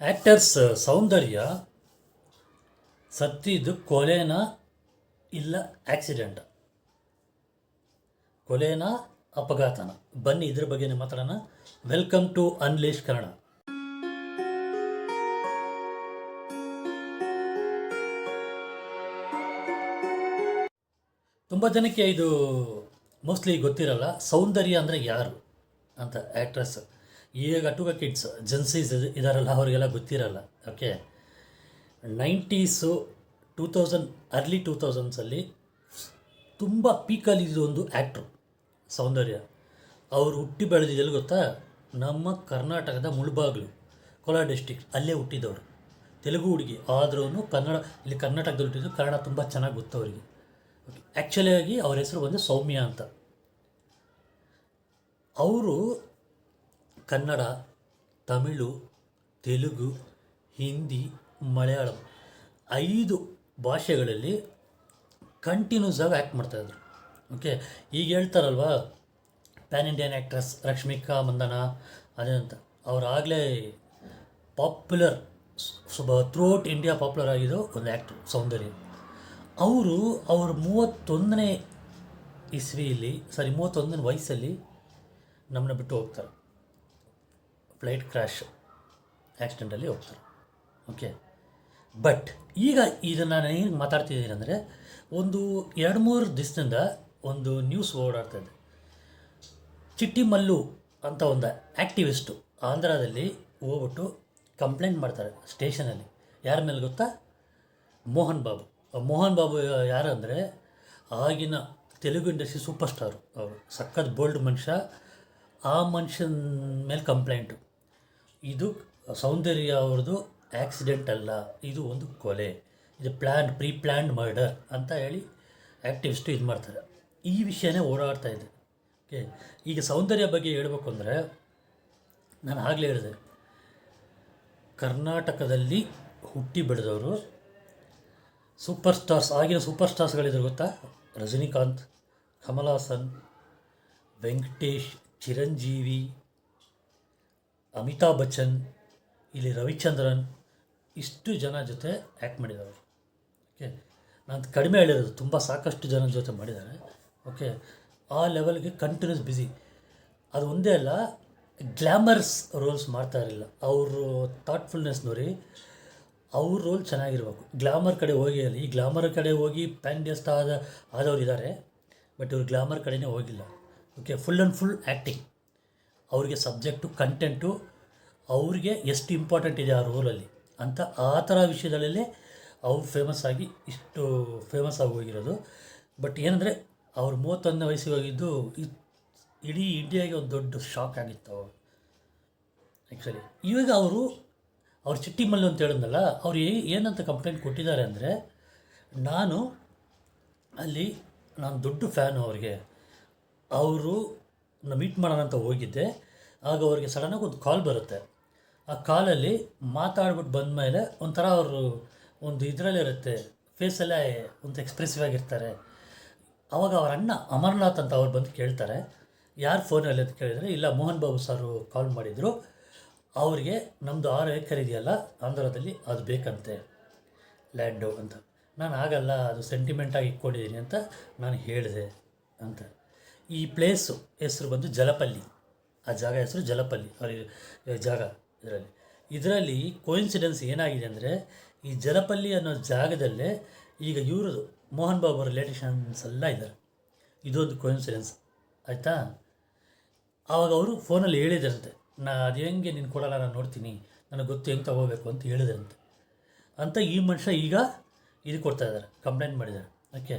Actors ಸೌಂದರ್ಯ ಸತ್ತಿದ್ದು ಕೊಲೆನಾ ಇಲ್ಲ accident, ಕೊಲೆನಾ ಅಪಘಾತನ? ಬನ್ನಿ ಇದ್ರ ಬಗ್ಗೆ ಮಾತಾಡೋಣ. Welcome to unleash Kannada. ತುಂಬ ಜನಕ್ಕೆ ಇದು ಮೋಸ್ಟ್ಲಿ ಗೊತ್ತಿರಲ್ಲ, ಸೌಂದರ್ಯ ಅಂದರೆ ಯಾರು ಅಂತ. ಆ್ಯಕ್ಟ್ರೆಸ್ ಈಗ ಟುಗ ಕಿಡ್ಸ್ ಜನ್ಸೀಸ್ ಇದಾರಲ್ಲ, ಅವರಿಗೆಲ್ಲ ಗೊತ್ತಿರಲ್ಲ. ಓಕೆ, 90s 2000 ಅರ್ಲಿ 2000s ತುಂಬ ಪೀಕಲ್ಲಿದ್ದು ಒಂದು ಆ್ಯಕ್ಟ್ರು ಸೌಂದರ್ಯ. ಅವರು ಹುಟ್ಟಿ ಬೆಳೆದಿದ್ದೆಲ್ಲಿ ಗೊತ್ತಾ? ನಮ್ಮ ಕರ್ನಾಟಕದ ಮುಳಬಾಗಿಲು, ಕೋಲಾರ ಡಿಸ್ಟಿಕ್, ಅಲ್ಲೇ ಹುಟ್ಟಿದವರು. ತೆಲುಗು ಹುಡುಗಿ ಆದ್ರೂ ಇಲ್ಲಿ ಕರ್ನಾಟಕದಲ್ಲಿ ಹುಟ್ಟಿದ್ದು. ಕನ್ನಡ ತುಂಬ ಚೆನ್ನಾಗಿ ಗೊತ್ತು ಅವರಿಗೆ. ಓಕೆ, ಆ್ಯಕ್ಚುಲಿಯಾಗಿ ಅವ್ರ ಹೆಸರು ಬಂದು ಸೌಮ್ಯ ಅಂತ. ಅವರು ಕನ್ನಡ, ತಮಿಳು, ತೆಲುಗು, ಹಿಂದಿ, ಮಲಯಾಳಂ 5 ಭಾಷೆಗಳಲ್ಲಿ ಕಂಟಿನ್ಯೂಸ್ ಆಗಿ ಆ್ಯಕ್ಟ್ ಮಾಡ್ತಾಯಿದ್ರು. ಓಕೆ, ಈಗ ಹೇಳ್ತಾರಲ್ವ PAN Indian actress Rashmika Mandhana ಅದೇ ಅಂತ. ಅವರಾಗಲೇ ಪಾಪ್ಯುಲರ್, ಥ್ರೂಔಟ್ ಇಂಡಿಯಾ ಪಾಪ್ಯುಲರ್ ಆಗಿದ್ದು ಒಂದು ಆ್ಯಕ್ಟ್ರು ಸೌಂದರ್ಯ. ಅವರು 31ನೇ ಇಸ್ವಿಯಲ್ಲಿ 31ನೇ ವಯಸ್ಸಲ್ಲಿ ನಮ್ಮನ್ನ ಬಿಟ್ಟು ಹೋಗ್ತಾರೆ. ಫ್ಲೈಟ್ ಕ್ರ್ಯಾಶ್ ಆ್ಯಕ್ಸಿಡೆಂಟಲ್ಲಿ ಹೋಗ್ತಾರೆ. ಓಕೆ, ಬಟ್ ಈಗ ಇದನ್ನು ನಾನು ಏನು ಮಾತಾಡ್ತಿದ್ದೀನಿ ಅಂದರೆ, ಒಂದು 2-3 ದಿವಸದಿಂದ ಒಂದು ನ್ಯೂಸ್ ಓಡಾಡ್ತಾಯಿದೆ. ಚಿಟ್ಟಿ ಮಲ್ಲು ಅಂತ ಒಂದು ಆ್ಯಕ್ಟಿವಿಸ್ಟು ಆಂಧ್ರದಲ್ಲಿ ಹೋಗ್ಬಿಟ್ಟು ಕಂಪ್ಲೇಂಟ್ ಮಾಡ್ತಾರೆ ಸ್ಟೇಷನಲ್ಲಿ. ಯಾರ ಮೇಲೆ ಗೊತ್ತಾ? ಮೋಹನ್ ಬಾಬು. ಮೋಹನ್ ಬಾಬು ಯಾರು ಅಂದರೆ, ಆಗಿನ ತೆಲುಗು ಇಂಡಸ್ಟ್ರಿ ಸೂಪರ್ ಸ್ಟಾರು. ಅವರು ಸಖತ್ ಬೋಲ್ಡ್ ಮನುಷ್ಯ. ಆ ಮನುಷ್ಯನ ಮೇಲೆ ಕಂಪ್ಲೇಂಟು. ಇದು ಸೌಂದರ್ಯ ಅವ್ರದ್ದು ಆ್ಯಕ್ಸಿಡೆಂಟ್ ಅಲ್ಲ, ಇದು ಒಂದು ಕೊಲೆ, ಇದು ಪ್ರೀ ಪ್ಲ್ಯಾನ್ಡ್ ಮರ್ಡರ್ ಅಂತ ಹೇಳಿ ಆ್ಯಕ್ಟಿವಿಸ್ಟು ಇದು ಮಾಡ್ತಾರೆ. ಈ ವಿಷಯನೇ ಓಡಾಡ್ತಾ ಇದೆ. ಓಕೆ, ಈಗ ಸೌಂದರ್ಯ ಬಗ್ಗೆ ಹೇಳಬೇಕು ಅಂದರೆ, ನಾನು ಆಗಲೇ ಹೇಳಿದೆ, ಕರ್ನಾಟಕದಲ್ಲಿ ಹುಟ್ಟಿ ಬೆಳೆದವರು ಸೂಪರ್ ಸ್ಟಾರ್ಸ್. ಆಗಿನ ಸೂಪರ್ ಸ್ಟಾರ್ಸ್ಗಳಿದ್ರು ಗೊತ್ತಾ? ರಜನಿಕಾಂತ್, ಕಮಲ್ ಹಾಸನ್, ವೆಂಕಟೇಶ್, ಚಿರಂಜೀವಿ, ಅಮಿತಾಬ್ ಬಚ್ಚನ್, ಇಲ್ಲಿ ರವಿಚಂದ್ರನ್, ಇಷ್ಟು ಜನ ಜೊತೆ ಆ್ಯಕ್ಟ್ ಮಾಡಿದವರು. ಓಕೆ, ನಾನು ಕಡಿಮೆ ಹೇಳಿರೋದು, ತುಂಬ ಸಾಕಷ್ಟು ಜನ ಜೊತೆ ಮಾಡಿದ್ದಾರೆ. ಓಕೆ, ಆ ಲೆವೆಲ್ಗೆ ಕಂಟಿನ್ಯೂಸ್ ಬ್ಯುಸಿ. ಅದು ಒಂದೇ ಅಲ್ಲ, ಗ್ಲ್ಯಾಮರ್ಸ್ ರೋಲ್ಸ್ ಮಾಡ್ತಾ ಇರಲಿಲ್ಲ. ಅವರು ಥಾಟ್ಫುಲ್ನೆಸ್ ನೋಡಿ, ಅವ್ರ ರೋಲ್ ಚೆನ್ನಾಗಿರ್ಬೇಕು. ಗ್ಲಾಮರ್ ಕಡೆ ಹೋಗಿ ಈ ಗ್ಲಾಮರ್ ಕಡೆ ಹೋಗಿ ಪ್ಯಾನ್ ಇಂಡಿಯಾ ಸ್ಟಾರ್ ಆದವ್ರು ಇದ್ದಾರೆ, ಬಟ್ ಇವ್ರು ಗ್ಲಾಮರ್ ಕಡೆಯೇ ಹೋಗಿಲ್ಲ. Okay, full and full acting. ಅವ್ರಿಗೆ ಸಬ್ಜೆಕ್ಟು, ಕಂಟೆಂಟು, ಅವ್ರಿಗೆ ಎಷ್ಟು ಇಂಪಾರ್ಟೆಂಟ್ ಇದೆ ಆ ರೋಲಲ್ಲಿ ಅಂತ, ಆ ಥರ ವಿಷಯದಲ್ಲೇ ಅವ್ರು ಇಷ್ಟು ಫೇಮಸ್ ಆಗಿ ಹೋಗಿರೋದು. ಬಟ್ ಏನಂದರೆ, ಅವ್ರು 31ನೇ ವಯಸ್ಸಿಗೆ ಹೋಗಿದ್ದು ಇಡೀ ಇಂಡಿಯಾಗೆ ಒಂದು ದೊಡ್ಡ ಶಾಕ್ ಆಗಿತ್ತು ಅವರು. ಆ್ಯಕ್ಚುಲಿ ಇವಾಗ ಅವ್ರು ಚಿಟ್ಟಿ ಮಲ್ಲು ಅಂತ ಹೇಳಿದ್ನಲ್ಲ, ಅವ್ರು ಏನಂತ ಕಂಪ್ಲೇಂಟ್ ಕೊಟ್ಟಿದ್ದಾರೆ ಅಂದರೆ, ನಾನು ದೊಡ್ಡ ಫ್ಯಾನು ಅವ್ರಿಗೆ. ಅವರು ಮೀಟ್ ಮಾಡೋಣ ಅಂತ ಹೋಗಿದ್ದೆ. ಆಗ ಅವ್ರಿಗೆ ಸಡನ್ನಾಗಿ ಒಂದು ಕಾಲ್ ಬರುತ್ತೆ. ಆ ಕಾಲಲ್ಲಿ ಮಾತಾಡ್ಬಿಟ್ಟು ಬಂದಮೇಲೆ ಒಂಥರ ಅವರು ಒಂದು ಇದರಲ್ಲಿರುತ್ತೆ, ಫೇಸಲ್ಲೇ ಒಂದು ಎಕ್ಸ್ಪ್ರೆಸಿವ್ ಆಗಿರ್ತಾರೆ. ಆವಾಗ ಅವ್ರ ಅಣ್ಣ ಅಮರ್ನಾಥ್ ಅಂತ ಅವ್ರು ಬಂದು ಕೇಳ್ತಾರೆ, ಯಾರು ಫೋನಲ್ಲಿ ಅಂತ ಕೇಳಿದರೆ, ಇಲ್ಲ ಮೋಹನ್ ಬಾಬು ಸಾರು ಕಾಲ್ ಮಾಡಿದರು, ಅವ್ರಿಗೆ ನಮ್ಮದು 6 ಎಕರೆ ಇದೆಯಲ್ಲ ಆಂಧ್ರದಲ್ಲಿ, ಅದು ಬೇಕಂತೆ ಲ್ಯಾಂಡು ಅಂತ. ನಾನು ಆಗಲ್ಲ, ಅದು ಸೆಂಟಿಮೆಂಟಾಗಿ ಇಟ್ಕೊಂಡಿದ್ದೀನಿ ಅಂತ ನಾನು ಹೇಳಿದೆ ಅಂತ. ಈ ಪ್ಲೇಸು ಹೆಸರು ಬಂದು ಜಲಪಲ್ಲಿ. ಆ ಜಾಗ ಹೆಸರು ಜಲಪಲ್ಲಿ. ಜಾಗ ಇದರಲ್ಲಿ ಕೋಇನ್ಸಿಡೆನ್ಸ್ ಏನಾಗಿದೆ ಅಂದರೆ, ಈ ಜಲಪಲ್ಲಿ ಅನ್ನೋ ಜಾಗದಲ್ಲೇ ಈಗ ಇವ್ರದ್ದು ಮೋಹನ್ ಬಾಬು ರಿಲೇಟಿಷನ್ಸ್ ಎಲ್ಲ ಇದ್ದಾರೆ. ಇದೊಂದು ಕೋಇನ್ಸಿಡೆನ್ಸ್ ಆಯಿತಾ. ಆವಾಗ ಅವರು ಫೋನಲ್ಲಿ ಹೇಳಿದ್ರಂತೆ, ಅದು ಹೆಂಗೆ ನೀನು ಕೊಡಲ್ಲ, ನಾನು ನೋಡ್ತೀನಿ, ನನಗೆ ಗೊತ್ತು ಹೆಂಗೆ ತಗೋಬೇಕು ಅಂತ ಹೇಳಿದ್ರಂತೆ. ಅಂತ ಈ ಮನುಷ್ಯ ಈಗ ಇದು ಕೊಡ್ತಾಯಿದ್ದಾರೆ, ಕಂಪ್ಲೇಂಟ್ ಮಾಡಿದ್ದಾರೆ. ಓಕೆ,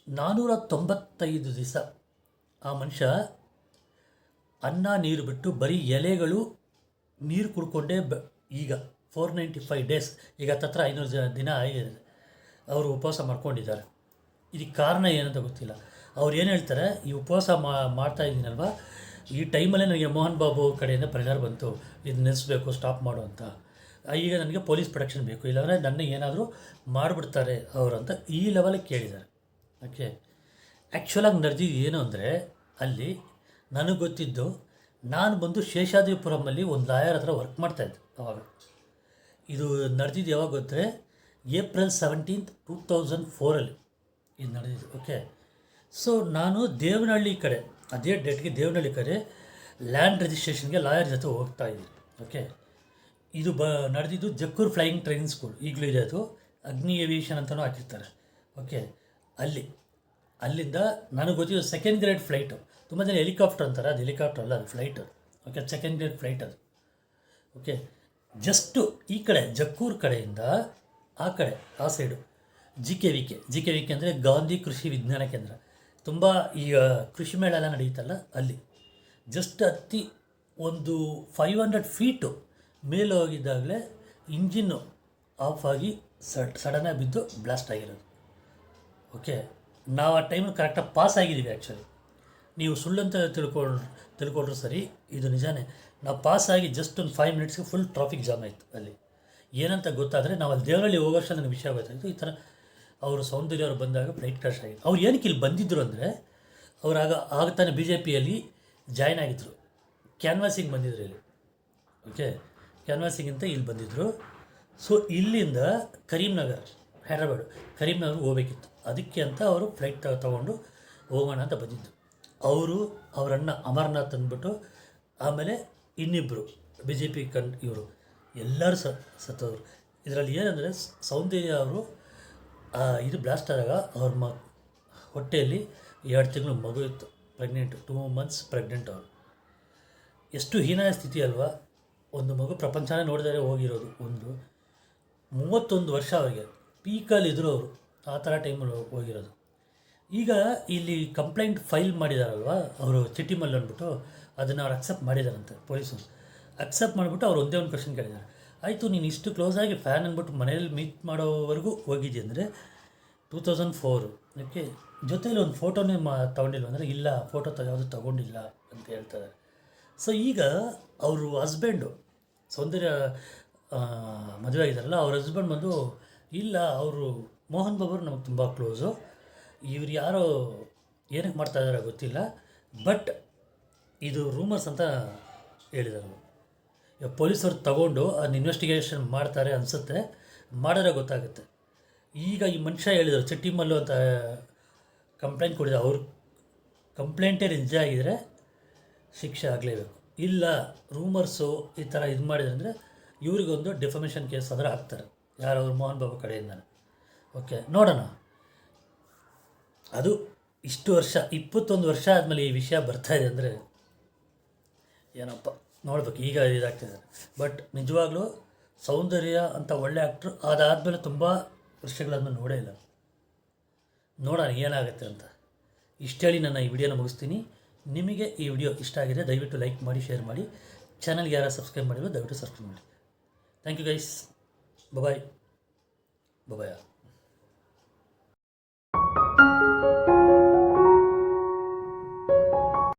495 ದಿವಸ ಆ ಮನುಷ್ಯ ಅನ್ನ ನೀರು ಬಿಟ್ಟು ಬರೀ ಎಲೆಗಳು ನೀರು ಕುಡ್ಕೊಂಡೇ ಈಗ 495 ಡೇಸ್, ಈಗ ಹತ್ತತ್ರ 500 ದಿನ ಆಗಿದೆ, ಅವರು ಉಪವಾಸ ಮಾಡ್ಕೊಂಡಿದ್ದಾರೆ. ಇದಕ್ಕೆ ಕಾರಣ ಏನಂತ ಗೊತ್ತಿಲ್ಲ. ಅವ್ರು ಏನು ಹೇಳ್ತಾರೆ, ಈ ಉಪವಾಸ ಮಾಡ್ತಾ ಇದ್ದೀನಲ್ವ, ಈ ಟೈಮಲ್ಲೇ ನನಗೆ ಮೋಹನ್ ಬಾಬು ಕಡೆಯಿಂದ ಪ್ರೆಷರ್ ಬಂತು, ಇದು ನಿಲ್ಲಿಸ್ಬೇಕು, ಸ್ಟಾಪ್ ಮಾಡು ಅಂತ. ಈಗ ನನಗೆ ಪೊಲೀಸ್ ಪ್ರೊಟೆಕ್ಷನ್ ಬೇಕು, ಇಲ್ಲಾಂದರೆ ನನ್ನ ಏನಾದರೂ ಮಾಡಿಬಿಡ್ತಾರೆ ಅವರು ಅಂತ ಈ ಲೆವೆಲಿಗೆ ಕೇಳಿದ್ದಾರೆ. ಓಕೆ, ಆ್ಯಕ್ಚುಲಾಗಿ ನಡೆದಿದ್ದು ಏನು ಅಂದರೆ, ಅಲ್ಲಿ ನನಗೆ ಗೊತ್ತಿದ್ದು, ನಾನು ಬಂದು ಶೇಷಾದ್ರಿಪುರಮಲ್ಲಿ ಒಂದು ಲಾಯರ್ ಹತ್ರ ವರ್ಕ್ ಮಾಡ್ತಾಯಿದ್ದೆ ಅವಾಗ. ಇದು ನಡೆದಿದ್ದು ಯಾವಾಗ ಗೊತ್ತರೆ ಏಪ್ರಿಲ್ 17, 2004 ಇದು ನಡೆದಿದ್ದು. ಓಕೆ, ಸೊ ನಾನು ದೇವನಹಳ್ಳಿ ಕಡೆ, ಅದೇ ಡೇಟ್ಗೆ ದೇವನಹಳ್ಳಿ ಕಡೆ ಲ್ಯಾಂಡ್ ರಿಜಿಸ್ಟ್ರೇಷನ್ಗೆ ಲಾಯರ್ ಜೊತೆ ಹೋಗ್ತಾ ಇದ್ದೀನಿ. ಓಕೆ, ಇದು ನಡೆದಿದ್ದು ಜಕ್ಕೂರ್ ಫ್ಲೈಯಿಂಗ್ ಟ್ರೈನಿಂಗ್ ಸ್ಕೂಲ್, ಈಗಲೂ ಇದೆ, ಅದು ಅಗ್ನಿ ಏವಿಯೇಷನ್ ಅಂತಲೂ ಹಾಕಿರ್ತಾರೆ. ಓಕೆ, ಅಲ್ಲಿಂದ ನನಗೆ ಗೊತ್ತಿದ್ದು ಸೆಕೆಂಡ್ ಗ್ರೇಡ್ ಫ್ಲೈಟು. ತುಂಬ ಜನ ಹೆಲಿಕಾಪ್ಟರ್ ಅಂತಾರೆ, ಅದು ಹೆಲಿಕಾಪ್ಟರ್ ಅಲ್ಲ, ಅದು flight. Okay, second grade flight ಅದು. ಓಕೆ, ಜಸ್ಟು ಈ ಕಡೆ ಜಕ್ಕೂರ್ ಕಡೆಯಿಂದ ಆ side G K V K ಅಂದರೆ ಗಾಂಧಿ ಕೃಷಿ ವಿಜ್ಞಾನ ಕೇಂದ್ರ. ತುಂಬ ಈಗ ಕೃಷಿ ಮೇಳ ಎಲ್ಲ ನಡೆಯುತ್ತಲ್ಲ, ಅಲ್ಲಿ ಜಸ್ಟ್ ಹತ್ತಿ ಒಂದು 500 ಫೀಟು ಮೇಲೆ ಹೋಗಿದ್ದಾಗಲೇ ಇಂಜಿನ್ನು ಆಫ್ ಆಗಿ ಸಡನ್ನಾಗಿ ಬಿದ್ದು ಬ್ಲಾಸ್ಟ್ ಆಗಿರೋದು. ಓಕೆ, ನಾವು ಆ ಟೈಮಲ್ಲಿ ಕರೆಕ್ಟಾಗಿ ಪಾಸ್ ಆಗಿದ್ದೀವಿ. ಆ್ಯಕ್ಚುಲಿ ನೀವು ಸುಳ್ಳಂತ ತಿಳ್ಕೊಂಡ್ರು ಸರಿ, ಇದು ನಿಜಾನೇ. ನಾವು ಪಾಸ್ ಆಗಿ ಜಸ್ಟ್ ಒಂದು 5 ಮಿನಿಟ್ಸ್ಗೆ ಫುಲ್ ಟ್ರಾಫಿಕ್ ಜಾಮ್ ಆಯಿತು. ಅಲ್ಲಿ ಏನಂತ ಗೊತ್ತಾದರೆ, ನಾವು ಅಲ್ಲಿ ದೇವರಲ್ಲಿ ಹೋಗೋ ವರ್ಷ ನನಗೆ ವಿಷಯ ಗೊತ್ತಾಯಿತು. ಈ ಥರ ಅವರು ಸೌಂದರ್ಯ ಅವರು ಬಂದಾಗ ಫ್ಲೈಟ್ ಕ್ರಾಶ್ ಆಗಿತ್ತು. ಅವ್ರು ಏನಕ್ಕೆ ಇಲ್ಲಿ ಬಂದಿದ್ದರು ಅಂದರೆ, ಅವ್ರು ಆಗ ತಾನೇ BJPಯಲ್ಲಿ ಜಾಯ್ನ್ ಆಗಿದ್ದರು, ಕ್ಯಾನ್ವಾಸಿಂಗ್ ಬಂದಿದ್ರು ಇಲ್ಲಿ. ಓಕೆ, ಕ್ಯಾನ್ವಾಸಿಂಗ್ ಅಂತ ಇಲ್ಲಿ ಬಂದಿದ್ದರು. ಸೊ ಇಲ್ಲಿಂದ ಕರೀಂನಗರ್ ಹೋಗಬೇಕಿತ್ತು. ಅದಕ್ಕೆ ಅಂತ ಅವರು ಫ್ಲೈಟ್ ತೊಗೊಂಡು ಹೋಗೋಣ ಅಂತ ಬಂದಿದ್ದು. ಅವರನ್ನ ಅಮರನಾಥ್ ಅಂದ್ಬಿಟ್ಟು, ಆಮೇಲೆ ಇನ್ನಿಬ್ಬರು BJP ಇವರು ಎಲ್ಲರೂ ಸತ್ತವರು. ಇದರಲ್ಲಿ ಏನಂದರೆ, ಸೌಂದರ್ಯ ಅವರು ಇದು ಬ್ಲಾಸ್ಟ್ ಆದಾಗ ಅವ್ರ ಹೊಟ್ಟೆಯಲ್ಲಿ 2 ತಿಂಗಳು ಮಗು ಇತ್ತು, ಪ್ರೆಗ್ನೆಂಟು, 2 months ಪ್ರೆಗ್ನೆಂಟ್. ಅವರು ಎಷ್ಟು ಹೀನಾಯ ಸ್ಥಿತಿ ಅಲ್ವಾ, ಒಂದು ಮಗು ಪ್ರಪಂಚನೇ ನೋಡಿದರೆ ಹೋಗಿರೋದು. 31 ವರ್ಷ ಅವರಿಗೆ ಪೀಕಲ್ಲಿ ಇದ್ದರು ಅವರು, ಆ ಥರ ಟೈಮಲ್ಲಿ ಹೋಗಿರೋದು. ಈಗ ಇಲ್ಲಿ ಕಂಪ್ಲೇಂಟ್ ಫೈಲ್ ಮಾಡಿದಾರಲ್ವ ಅವರು, ಚಿಟ್ಟಿಮಲ್ಲು ಅಂದ್ಬಿಟ್ಟು, ಅದನ್ನು ಅವ್ರು ಅಕ್ಸೆಪ್ಟ್ ಮಾಡಿದಾರಂತೆ ಪೊಲೀಸರು. ಅಕ್ಸೆಪ್ಟ್ ಮಾಡಿಬಿಟ್ಟು ಅವ್ರು ಒಂದೇ ಒಂದು ಕ್ವಶನ್ ಕೇಳಿದ್ದಾರೆ, ಆಯಿತು ನೀನು ಇಷ್ಟು ಕ್ಲೋಸಾಗಿ ಫ್ಯಾನ್ ಅಂದ್ಬಿಟ್ಟು ಮನೇಲಿ ಮೀಟ್ ಮಾಡೋವರೆಗೂ ಹೋಗಿದ್ದೆ ಅಂದರೆ 2004. ಓಕೆ, ಜೊತೆಲಿ ಒಂದು ಫೋಟೋನೇ ತೊಗೊಂಡಿಲ್ಲ ಅಂದರೆ, ಇಲ್ಲ ಫೋಟೋ ಯಾವುದು ತೊಗೊಂಡಿಲ್ಲ ಅಂತ ಹೇಳ್ತಾರೆ. ಸೊ ಈಗ ಅವರು ಹಸ್ಬೆಂಡು ಸೌಂದರ್ಯ ಮದುವೆ ಆಗಿದ್ದಾರಲ್ಲ, ಅವ್ರ ಹಸ್ಬೆಂಡ್ ಬಂದು, ಇಲ್ಲ ಅವರು ಮೋಹನ್ ಬಾಬು ಅವರು ನಮಗೆ ತುಂಬ ಕ್ಲೋಸು, ಇವ್ರು ಯಾರೋ ಏನಕ್ಕೆ ಮಾಡ್ತಾಯಿದ್ದಾರೆ ಗೊತ್ತಿಲ್ಲ, ಬಟ್ ಇದು ರೂಮರ್ಸ್ ಅಂತ ಹೇಳಿದರು. ಪೊಲೀಸರು ತಗೊಂಡು ಅದನ್ನ ಇನ್ವೆಸ್ಟಿಗೇಷನ್ ಮಾಡ್ತಾರೆ ಅನಿಸುತ್ತೆ, ಮಾಡಿದ್ರೆ ಗೊತ್ತಾಗುತ್ತೆ. ಈಗ ಈ ಮನುಷ್ಯ ಹೇಳಿದರು, ಚಿಟ್ಟಿಮಲ್ಲು ಅಂತ ಕಂಪ್ಲೇಂಟ್ ಕೊಡಿದ, ಅವ್ರ ಕಂಪ್ಲೇಂಟೇ ನಿಜ ಆಗಿದರೆ ಶಿಕ್ಷೆ ಆಗಲೇಬೇಕು. ಇಲ್ಲ ರೂಮರ್ಸು ಈ ಥರ ಇದು ಮಾಡಿದ್ರೆ ಅಂದರೆ ಇವ್ರಿಗೊಂದು ಡೆಫಮೇಷನ್ ಕೇಸ್ ಆದರೆ ಹಾಕ್ತಾರೆ, ಯಾರವ್ರು ಮೋಹನ್ ಬಾಬು ಕಡೆಯಿಂದನೇ. ಓಕೆ, ನೋಡೋಣ. ಅದು ಇಷ್ಟು ವರ್ಷ, 21 ವರ್ಷ ಆದಮೇಲೆ ಈ ವಿಷಯ ಬರ್ತಾಯಿದೆ ಅಂದರೆ ಏನಪ್ಪ ನೋಡ್ಬೇಕು. ಈಗ ಇದಾಗ್ತಿದೆ, ಬಟ್ ನಿಜವಾಗ್ಲೂ ಸೌಂದರ್ಯ ಅಂತ ಒಳ್ಳೆ ಆ್ಯಕ್ಟ್ರು, ಅದಾದಮೇಲೆ ತುಂಬ ವರ್ಷಗಳಾದ್ಮೇಲೆ ನೋಡೇ ಇಲ್ಲ. ನೋಡೋಣ ಏನಾಗುತ್ತೆ ಅಂತ. ಇಷ್ಟೇಳಿ ನನ್ನ ಈ ವಿಡಿಯೋನ ಮುಗಿಸ್ತೀನಿ. ನಿಮಗೆ ಈ ವಿಡಿಯೋ ಇಷ್ಟ ಆಗಿದೆ ದಯವಿಟ್ಟು ಲೈಕ್ ಮಾಡಿ, ಶೇರ್ ಮಾಡಿ. ಚಾನಲ್ಗೆ ಯಾರು ಸಬ್ಸ್ಕ್ರೈಬ್ ಮಾಡಿರೋ ದಯವಿಟ್ಟು ಸಬ್ಸ್ಕ್ರೈಬ್ ಮಾಡಿ. Thank you guys, bye.